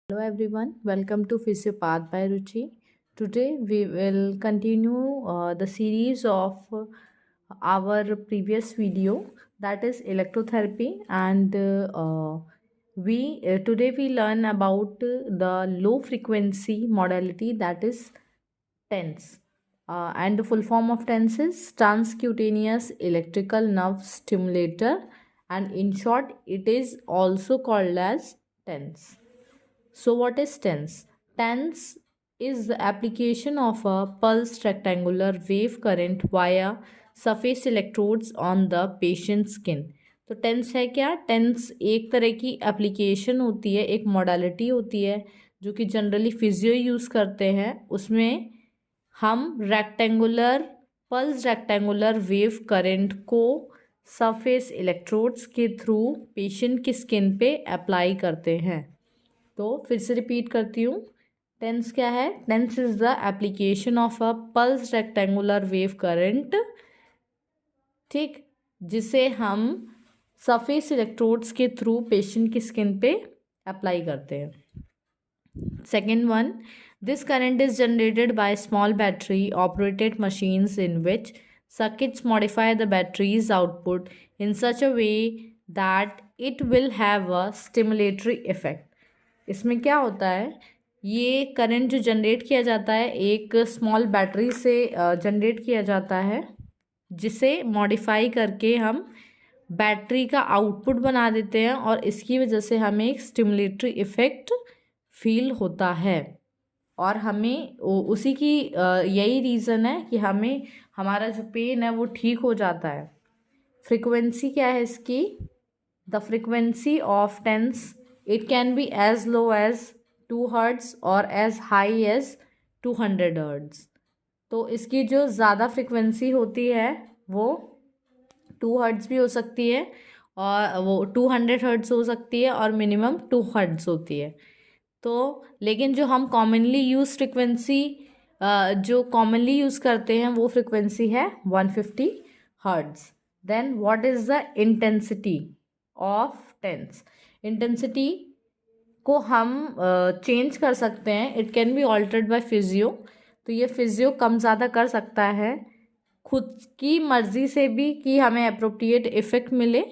Hello everyone, welcome to Physiopath by Ruchi. Today we will continue the series of our previous video, that is electrotherapy, and we today we learn about the low frequency modality, that is TENS. And the full form of TENS is transcutaneous electrical nerve stimulator, and in short it is also called as TENS. So, what is TENS? TENS is the application of a pulsed rectangular wave current via surface electrodes on the patient skin. तो tense है क्या? Tense एक तरह की application होती है, एक modality होती है जो कि जनरली फिजियो यूज़ करते हैं. उसमें हम पल्स रेक्टेंगुलर वेव करंट को सरफेस इलेक्ट्रोड्स के थ्रू पेशेंट की स्किन पे अप्लाई करते हैं. तो फिर से रिपीट करती हूँ. टेंस क्या है? TENS is the application of a pulse rectangular wave current, ठीक, जिसे हम सरफेस इलेक्ट्रोड्स के थ्रू पेशेंट की स्किन पे अप्लाई करते हैं. Second one, this current is generated by small battery operated machines in which circuits modify the battery's output in such a way that it will have a stimulatory effect. इसमें क्या होता है? ये current जो generate किया जाता है एक स्मॉल बैटरी से जनरेट किया जाता है, जिसे मॉडिफाई करके हम बैटरी का आउटपुट बना देते हैं और इसकी वजह से हमें एक स्टिमुलेटरी इफ़ेक्ट फील होता है. और हमें उसी की यही रीज़न है कि हमें हमारा जो पेन है वो ठीक हो जाता है. फ्रिक्वेंसी क्या है इसकी? The frequency of TENS, it can be as low as 2 hertz or as high as 200 hertz. तो इसकी जो ज़्यादा फ्रिक्वेंसी होती है वो 2 हर्ट्ज़ भी हो सकती है और वो 200 हर्ट्ज़ हो सकती है और मिनिमम 2 हर्ट्ज़ होती है. तो लेकिन जो हम कॉमनली यूज़ फ्रिक्वेंसी जो कॉमनली यूज़ करते हैं वो फ्रिक्वेंसी है 150 hertz. Then what is the intensity of TENS? Intensity को हम चेंज कर सकते हैं. It can be altered by physio. तो ये फिजियो कम ज़्यादा कर सकता है खुद की मर्ज़ी से भी कि हमें अप्रोप्रिएट इफ़ेक्ट मिले,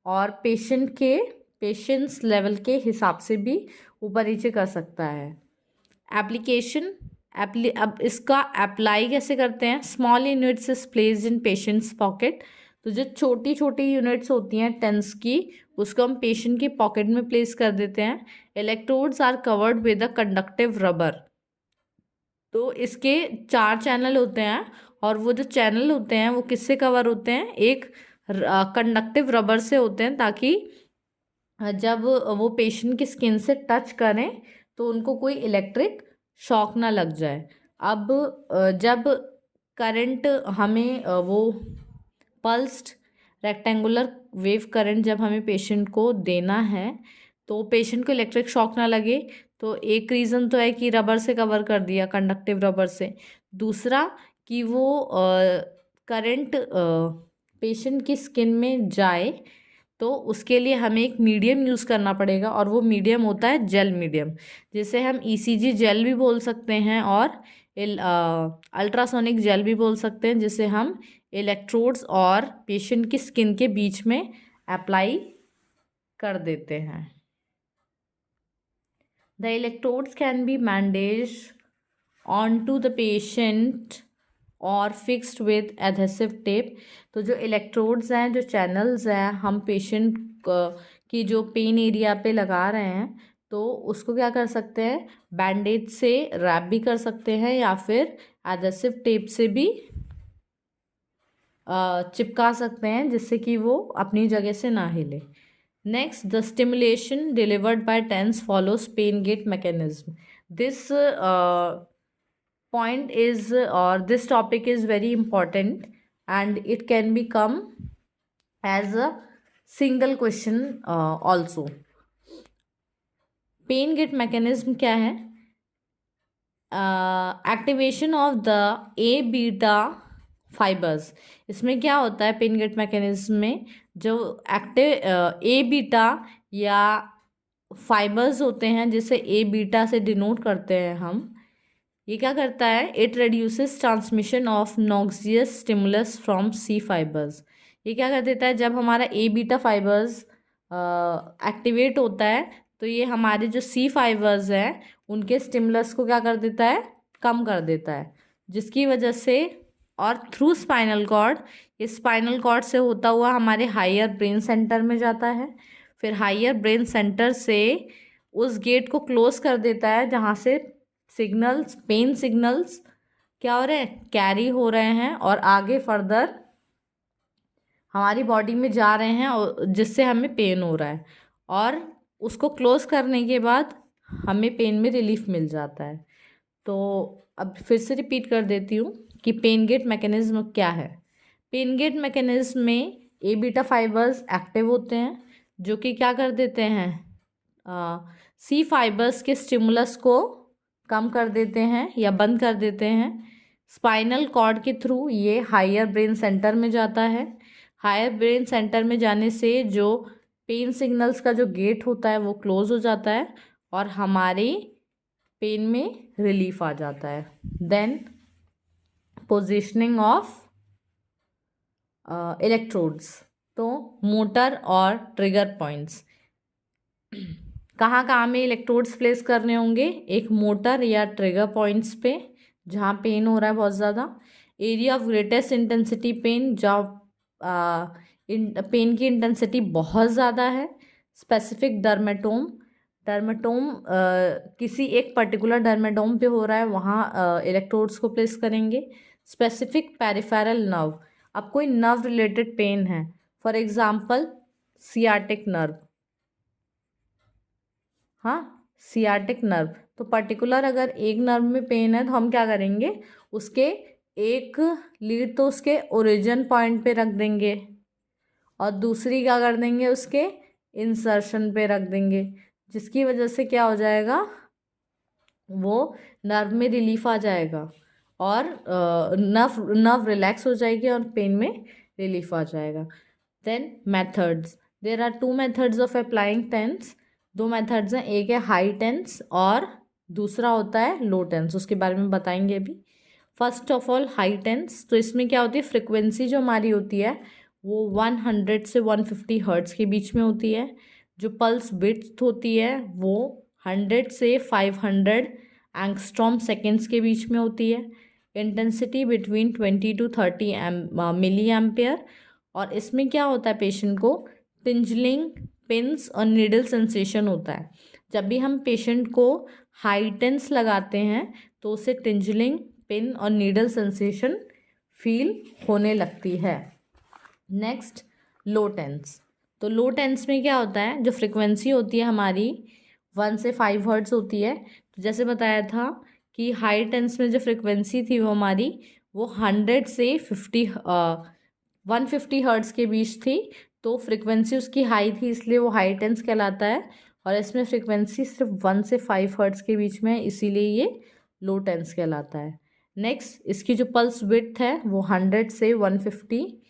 और पेशेंट्स लेवल के हिसाब से भी ऊपर नीचे कर सकता है. एप्लीकेशन, अब इसका अप्लाई कैसे करते हैं? Small units is placed in patients pocket. तो जो छोटी छोटी यूनिट्स होती हैं टेंस की, उसको हम पेशेंट की पॉकेट में प्लेस कर देते हैं. Electrodes are covered with a conductive rubber. तो इसके 4 चैनल होते हैं और वो जो चैनल होते हैं वो किससे कवर होते हैं? एक कंडक्टिव रबर से होते हैं, ताकि जब वो पेशेंट की स्किन से टच करें तो उनको कोई इलेक्ट्रिक शॉक ना लग जाए. अब जब करंट हमें वो पल्स्ड रेक्टेंगुलर वेव करंट जब हमें पेशेंट को देना है तो पेशेंट को इलेक्ट्रिक शॉक ना लगे, तो एक रीज़न तो है कि रबर से कवर कर दिया, कंडक्टिव रबर से. दूसरा कि वो करंट पेशेंट की स्किन में जाए, तो उसके लिए हमें एक मीडियम यूज़ करना पड़ेगा और वो मीडियम होता है जेल मीडियम, जिसे हम ईसीजी जेल भी बोल सकते हैं और अल्ट्रासोनिक जेल भी बोल सकते हैं, जिसे हम इलेक्ट्रोड्स और पेशेंट की स्किन के बीच में अप्लाई कर देते हैं. The electrodes can be bandaged onto the patient और फिक्स्ड विद एडहेसिव टेप. तो जो इलेक्ट्रोड्स हैं, जो चैनल्स हैं, हम पेशेंट की जो पेन एरिया पे लगा रहे हैं, तो उसको क्या कर सकते हैं? बैंडेज से रैप भी कर सकते हैं या फिर एडहेसिव टेप से भी चिपका सकते हैं, जिससे कि वो अपनी जगह से ना हिले. Next, the stimulation delivered by TENS follows pain gate mechanism. This point is or this topic is very important and it can become as a single question also. Pain gate mechanism क्या है? Activation of the A beta fibres. इसमें क्या होता है pain gate mechanism में? जो active A beta या fibres होते हैं जिसे ए बीटा से डिनोट करते हैं हम, ये क्या करता है, it reduces transmission of noxious stimulus from C fibres. ये क्या कर देता है, जब हमारा ए बीटा फाइबर्स एक्टिवेट होता है तो ये हमारे जो सी फाइबर्स हैं उनके स्टिमुलस को क्या कर देता है, कम कर देता है, जिसकी वजह से, और थ्रू स्पाइनल कॉर्ड, ये स्पाइनल कॉर्ड से होता हुआ हमारे हायर ब्रेन सेंटर में जाता है, फिर हायर ब्रेन सेंटर से उस गेट को क्लोज कर देता है जहाँ से सिग्नल्स, पेन सिग्नल्स क्या हो रहे हैं, कैरी हो रहे हैं और आगे फर्दर हमारी बॉडी में जा रहे हैं और जिससे हमें पेन हो रहा है, और उसको क्लोज करने के बाद हमें पेन में रिलीफ मिल जाता है। तो अब फिर से रिपीट कर देती हूँ कि पेन गेट मैकेनिज्म क्या है। पेन गेट मैकेनिज्म में ए बीटा फाइबर्स एक्टिव होते हैं जो कि क्या कर देते हैं, सी फाइबर्स के स्टिमुलस को कम कर देते हैं या बंद कर देते हैं। स्पाइनल कॉर्ड के थ्रू ये हायर ब्रेन सेंटर में जाता है। हायर ब्रेन सेंटर में जाने से जो पेन सिग्नल्स का जो गेट होता है वो क्लोज हो जाता है और हमारे पेन में रिलीफ आ जाता है। देन पोजिशनिंग ऑफ इलेक्ट्रोड्स, तो मोटर और ट्रिगर पॉइंट्स कहाँ कहाँ में इलेक्ट्रोड्स प्लेस करने होंगे, एक मोटर या ट्रिगर पॉइंट्स पे जहाँ पेन हो रहा है बहुत ज़्यादा, area of greatest intensity pain, जहाँ पेन की इंटेंसिटी बहुत ज़्यादा है, स्पेसिफिक डर्मेटोम, डर्मेटोम किसी एक पर्टिकुलर डर्मेटोम पे हो रहा है वहाँ इलेक्ट्रोड्स को प्लेस करेंगे। स्पेसिफिक पेरिफेरल नर्व, अब कोई नर्व रिलेटेड पेन है, फॉर एग्जांपल सियाटिक नर्व, हाँ सियाटिक नर्व, तो पर्टिकुलर अगर एक नर्व में पेन है तो हम क्या करेंगे, उसके एक लीड तो उसके ओरिजिन पॉइंट पे रख देंगे और दूसरी क्या कर देंगे, उसके इंसर्शन पे रख देंगे, जिसकी वजह से क्या हो जाएगा, वो नर्व में रिलीफ आ जाएगा और नर्व रिलैक्स हो जाएगी और पेन में रिलीफ आ जाएगा। Then methods, there are two methods of applying TENS, दो मेथड्स हैं, एक है हाई टेंस और दूसरा होता है लो टेंस, उसके बारे में बताएंगे अभी। First of all high TENS, तो इसमें क्या होती है, फ्रिक्वेंसी जो हमारी होती है वो 100 से 150 हर्ट्स के बीच में होती है। जो पल्स विड्थ होती है वो 100 से 500 एंगस्ट्रॉम सेकेंड्स के बीच में होती है। Intensity between 20 to 30 milliampere, और इसमें क्या होता है, पेशेंट को टिंजलिंग, पिंस और नीडल सेंसेशन होता है। जब भी हम पेशेंट को हाई टेंस लगाते हैं तो उसे टिंजलिंग, पिन और नीडल सेंसेशन फील होने लगती है। नेक्स्ट लो टेंस, तो लो टेंस में क्या होता है, जो फ्रिक्वेंसी होती है हमारी 1 से 5 हर्ट्ज होती है। तो जैसे बताया था कि हाई टेंस में जो फ्रिक्वेंसी थी वो हमारी वो 100 से 150 हर्ट्ज के बीच थी, तो फ्रिक्वेंसी उसकी हाई थी इसलिए वो हाई टेंस कहलाता है। और इसमें फ्रिक्वेंसी सिर्फ 1 से 5 हर्ट्ज के बीच में है, इसीलिए ये लो टेंस कहलाता है। नेक्स्ट, इसकी जो पल्स विड्थ है वो 100 से 150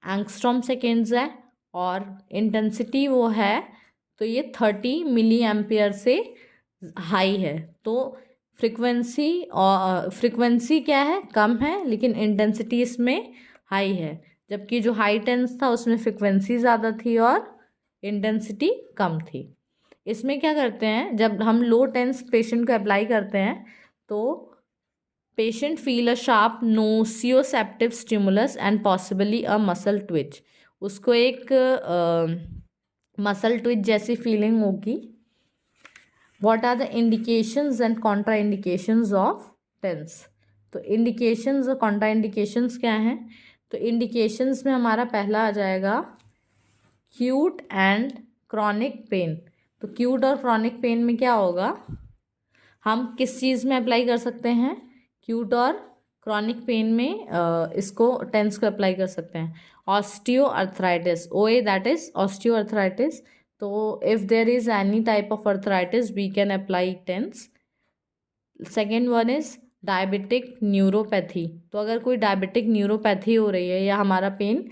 एंगस्ट्रॉम सेकेंड्स है और इंटेंसिटी वो है, तो ये 30 मिली एम्पियर से हाई है। तो फ्रिक्वेंसी क्या है, कम है, लेकिन इंटेंसिटी इसमें हाई है, जबकि जो हाई टेंस था उसमें फ्रिक्वेंसी ज़्यादा थी और इंटेंसिटी कम थी। इसमें क्या करते हैं, जब हम लो टेंस पेशेंट को अप्लाई करते हैं तो patient feel a sharp nociceptive stimulus and possibly a muscle twitch, उसको एक मसल ट्विच जैसी फीलिंग होगी। What are the indications and contraindications of TENS, तो इंडिकेशंस और कॉन्ट्रा इंडिकेशंस क्या हैं, तो इंडिकेशंस में हमारा पहला आ जाएगा क्यूट एंड क्रॉनिक पेन। तो क्यूट और क्रॉनिक पेन में क्या होगा, हम किस चीज़ में अप्लाई कर सकते हैं, क्यूट और क्रॉनिक पेन में इसको टेंस को अप्लाई कर सकते हैं। Osteoarthritis, OA that is osteoarthritis, तो if there is any type of arthritis we can apply TENS. Second one is diabetic neuropathy, तो अगर कोई डायबिटिक न्यूरोपैथी हो रही है या हमारा पेन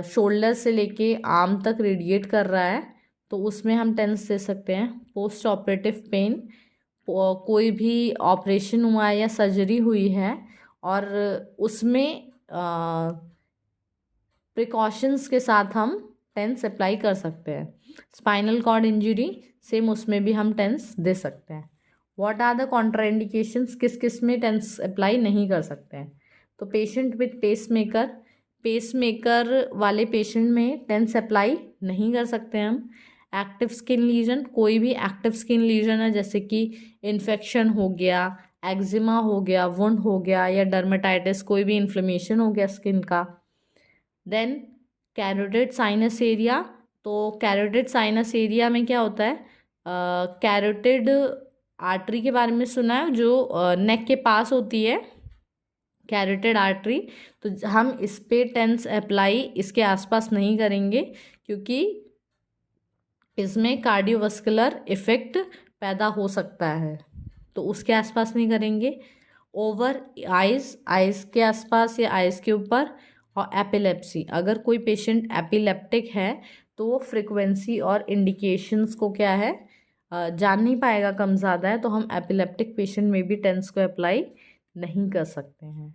शोल्डर से लेके आर्म तक रेडिएट कर रहा है तो उसमें हम टेंस दे सकते हैं। पोस्ट ऑपरेटिव पेन, कोई भी ऑपरेशन हुआ है या सर्जरी हुई है और उसमें प्रिकॉशंस के साथ हम टेंस अप्लाई कर सकते हैं। स्पाइनल कॉर्ड इंजरी, सेम उसमें भी हम टेंस दे सकते हैं। व्हाट आर द कॉन्ट्राइंडिकेशंस, किस किस में टेंस अप्लाई नहीं कर सकते हैं? तो पेशेंट विथ पेसमेकर, पेसमेकर वाले पेशेंट में टेंस अप्लाई नहीं कर सकते हम। एक्टिव स्किन लीजन, कोई भी एक्टिव स्किन लीजन है जैसे कि इन्फेक्शन हो गया, एक्जिमा हो गया, वुंड हो गया या डर्मेटाइटिस, कोई भी इन्फ्लेमेशन हो गया स्किन का। देन कैरोटिड साइनस एरिया, तो कैरोटिड साइनस एरिया में क्या होता है, कैरोटिड आर्टरी के बारे में सुना है जो नेक के पास होती है, कैरोटिड आर्टरी। तो हम इस पे टेंस अप्लाई इसके आसपास नहीं करेंगे क्योंकि इसमें कार्डियोवास्कुलर इफेक्ट पैदा हो सकता है, तो उसके आसपास नहीं करेंगे। ओवर आइज, आइज के आसपास या आइज के ऊपर। और एपिलेप्सी, अगर कोई पेशेंट एपिलेप्टिक है तो वो फ्रिक्वेंसी और इंडिकेशंस को क्या है जान नहीं पाएगा, कम ज़्यादा है, तो हम एपिलेप्टिक पेशेंट में भी टेंस को अप्लाई नहीं कर सकते हैं।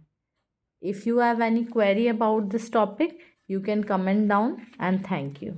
If you have any query about this topic, you can comment down, and thank you.